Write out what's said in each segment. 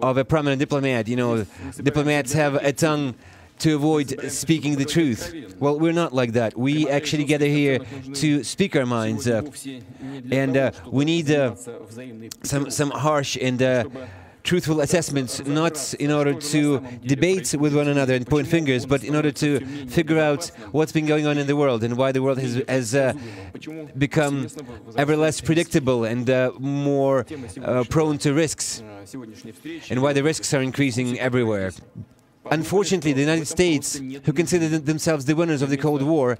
of a prominent diplomat. You know, diplomats have a tongue to avoid speaking the truth. Well, we're not like that. We actually gather here to speak our minds, and we need some harsh and truthful assessments, not in order to debate with one another and point fingers, but in order to figure out what's been going on in the world and why the world has become ever less predictable and more prone to risks, and why the risks are increasing everywhere. Unfortunately, the United States, who consider themselves the winners of the Cold War,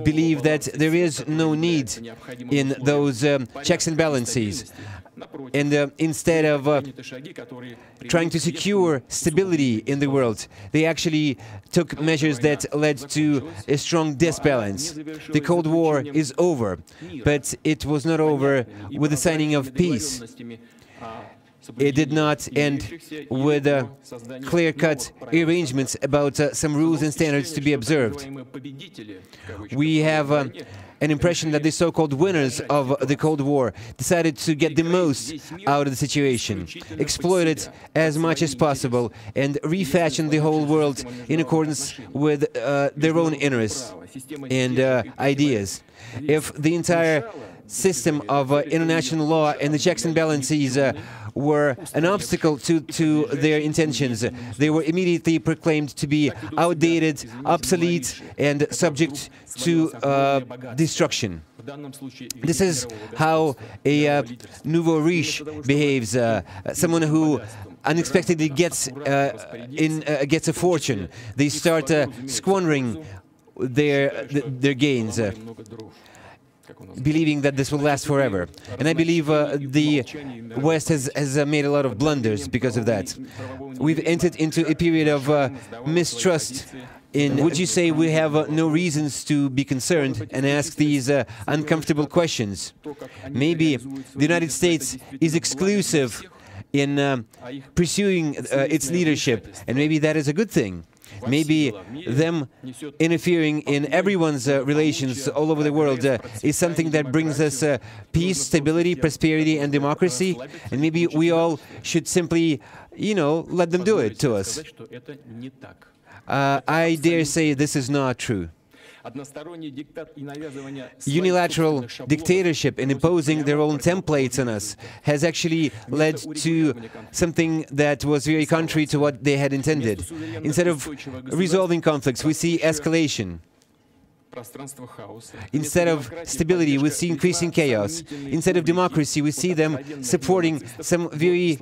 believe that there is no need in those checks and balances. And instead of trying to secure stability in the world, they actually took measures that led to a strong disbalance. The Cold War is over, but it was not over with the signing of peace. It did not end with clear-cut arrangements about some rules and standards to be observed. We have an impression that the so-called winners of the Cold War decided to get the most out of the situation, exploit it as much as possible, and refashion the whole world in accordance with their own interests and ideas. If the entire system of international law and the checks and balances were an obstacle to their intentions, they were immediately proclaimed to be outdated, obsolete, and subject to destruction. This is how a nouveau riche behaves, someone who unexpectedly gets a fortune. They start squandering their gains, believing that this will last forever. And I believe the West has made a lot of blunders because of that. We've entered into a period of mistrust. Would you say we have no reasons to be concerned and ask these uncomfortable questions? Maybe the United States is exclusive in pursuing its leadership, and maybe that is a good thing. Maybe them interfering in everyone's relations all over the world is something that brings us peace, stability, prosperity, and democracy. And maybe we all should simply, let them do it to us. I dare say this is not true. Unilateral dictatorship and imposing their own templates on us has actually led to something that was very contrary to what they had intended. Instead of resolving conflicts, we see escalation. Instead of stability, we see increasing chaos. Instead of democracy, we see them supporting some very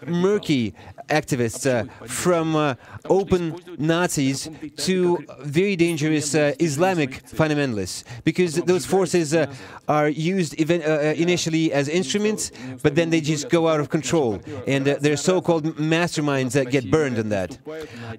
murky activists, from open Nazis to very dangerous Islamic fundamentalists, because those forces are used initially as instruments, but then they just go out of control, and their so-called masterminds get burned on that.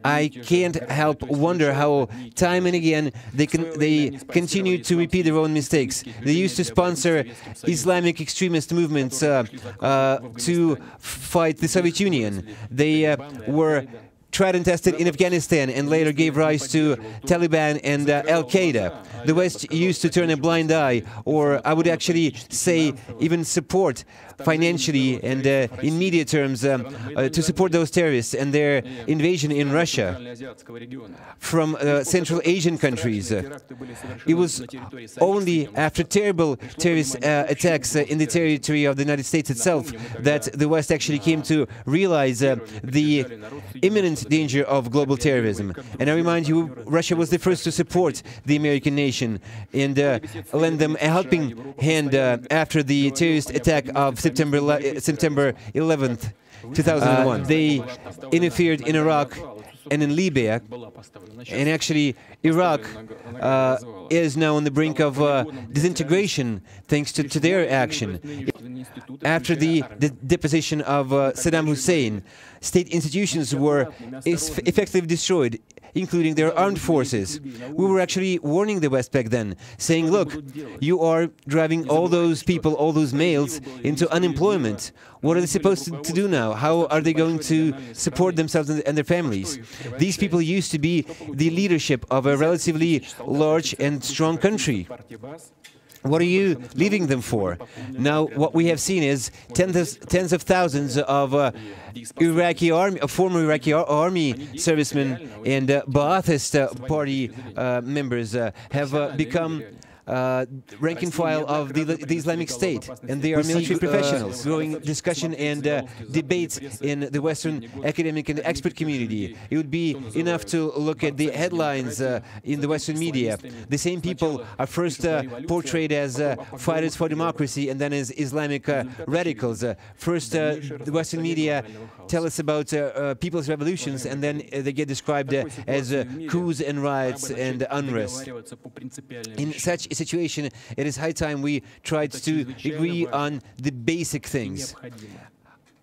I can't help wonder how time and again they continue to repeat their own mistakes. They used to sponsor Islamic extremist movements to fight the Soviet Union. They were tried and tested in Afghanistan and later gave rise to Taliban and Al-Qaeda. The West used to turn a blind eye, or I would actually say even support financially and in media terms to support those terrorists and their invasion in Russia from Central Asian countries. It was only after terrible terrorist attacks in the territory of the United States itself that the West actually came to realize the imminent danger of global terrorism. And I remind you, Russia was the first to support the American nation and lend them a helping hand after the terrorist attack of September 11th, 2001. They interfered in Iraq and in Libya, and actually Iraq is now on the brink of disintegration thanks to their action. After the deposition of Saddam Hussein, state institutions were effectively destroyed, including their armed forces. We were actually warning the West back then, saying, look, you are driving all those people, all those males, into unemployment. What are they supposed to do now? How are they going to support themselves and their families? These people used to be the leadership of a relatively large and strong country. What are you leaving them for? Now, what we have seen is tens of thousands of former Iraqi army servicemen and Ba'athist party members have become rank and file of the Islamic State, and they are military professionals. Growing discussion and debates in the Western academic and expert community. It would be enough to look at the headlines in the Western media. The same people are first portrayed as fighters for democracy and then as Islamic radicals. First, the Western media tell us about people's revolutions, and then they get described as coups and riots and unrest. In such a situation, it is high time we tried to agree on the basic things.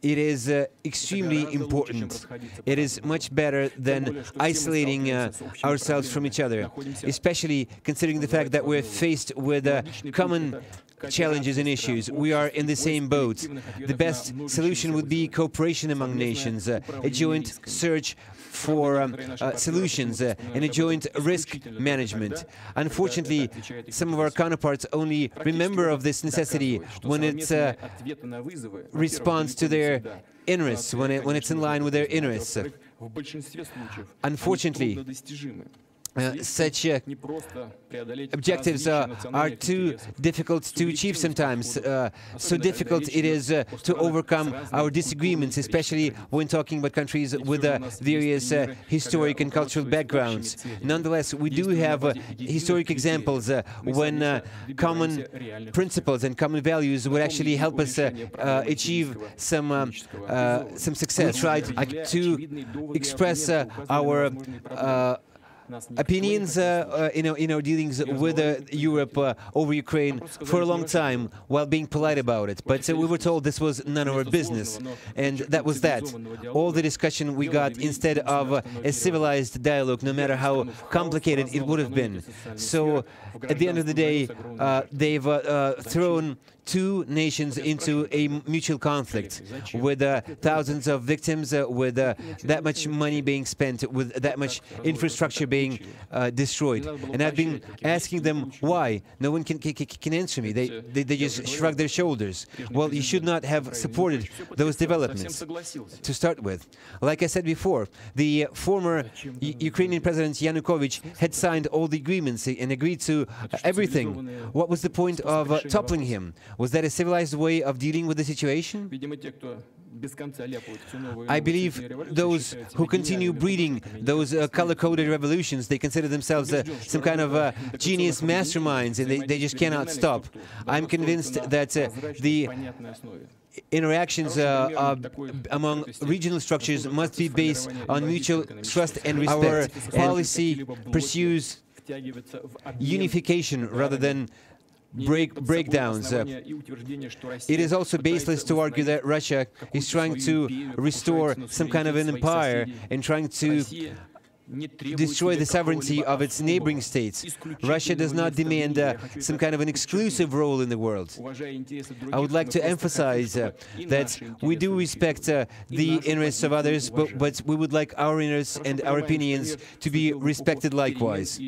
It is extremely important. It is much better than isolating ourselves from each other, especially considering the fact that we're faced with common challenges and issues. We are in the same boat. The best solution would be cooperation among nations, a joint search for solutions and a joint risk management. Unfortunately, some of our counterparts only remember of this necessity when it responds to their interests, when it's in line with their interests. Unfortunately, such objectives are too difficult to achieve sometimes. So difficult it is to overcome our disagreements, especially when talking about countries with various historic and cultural backgrounds. Nonetheless, we do have historic examples when common principles and common values would actually help us achieve some success. We tried to express our opinions in our dealings with Europe over Ukraine for a long time while being polite about it. But we were told this was none of our business, and that was that. All the discussion we got instead of a civilized dialogue, no matter how complicated it would have been. So at the end of the day, they've thrown two nations into a mutual conflict with thousands of victims, with that much money being spent, with that much infrastructure being destroyed. And I've been asking them why. No one can answer me. They just shrug their shoulders. Well, you should not have supported those developments to start with. Like I said before, the former Ukrainian President Yanukovych had signed all the agreements and agreed to everything. What was the point of toppling him? Was that a civilized way of dealing with the situation? I believe those who continue breeding those color-coded revolutions, they consider themselves some kind of genius masterminds, and they just cannot stop. I'm convinced that the interactions among regional structures must be based on mutual trust and respect. Our policy pursues unification rather than breakdowns. It is also baseless to argue that Russia is trying to restore some kind of an empire and trying to destroy the sovereignty of its neighboring states. Russia does not demand some kind of an exclusive role in the world. I would like to emphasize that we do respect the interests of others, but we would like our interests and our opinions to be respected likewise.